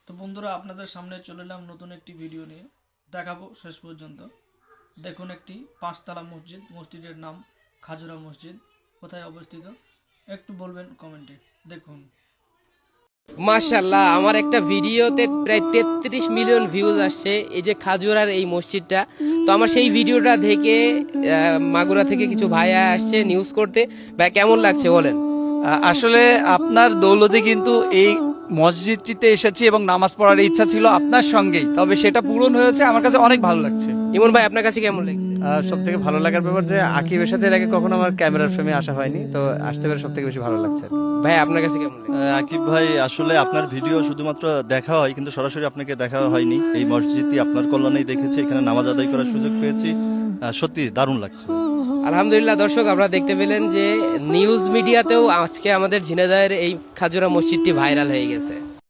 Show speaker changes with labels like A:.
A: তো বন্ধুরা, আপনাদের সামনে চলে এলাম নতুন একটি ভিডিও নিয়ে। দেখাবো শেষ পর্যন্ত। দেখুন, একটি পাঁচতলা মসজিদ, মসজিদের নাম খাজুরা মসজিদ। কোথায় অবস্থিত একটু বলবেন কমেন্টে। দেখুন।
B: মাশাল্লাহ, আমার একটা ভিডিওতে প্রায় 33 মিলিয়ন ভিউজ আসছে এই যে খাজুরার এই মসজিদটা। তো আমার সেই ভিডিওটা দেখে মাগুরা থেকে কিছু ভাইয়া আসছে নিউজ করতে। ভাই, কেমন লাগছে বলেন?
C: আসলে আপনার দৌলতে কিন্তু এই মসজিদটিতে এসেছি এবং নামাজ পড়ার ইচ্ছা ছিল আপনার সঙ্গেই, তবে সেটা পূরণ হয়েছে। আমার কাছে অনেক ভালো লাগছে।
B: ইমন ভাই, আপনার কাছে কেমন লাগছে?
D: সব থেকে ভালো লাগার ব্যাপার যে আকিবের সাথে এর আগে কখনো আমার ক্যামেরার ফ্রেমে আসা হয়নি, তো আসতে পেরে সব থেকে বেশি ভালো লাগছে।
B: ভাই, আপনার কাছে কেমন লাগছে?
E: আকিব ভাই, আসলে আপনার ভিডিও শুধুমাত্র দেখা হয়, কিন্তু সরাসরি আপনাকে দেখা হয়নি। এই মসজিদটি আপনার কল্যাণেই দেখেছি, এখানে নামাজ আদায় করার সুযোগ পেয়েছি। সত্যি দারুণ লাগছে।
B: আলহামদুলিল্লাহ। দর্শক, আপনারা দেখতে পেলেন যে নিউজ মিডিয়াতেও আজকে আমাদের ঝিনাইদহের এই খাজুরা মসজিদটি ভাইরাল হয়ে গেছে।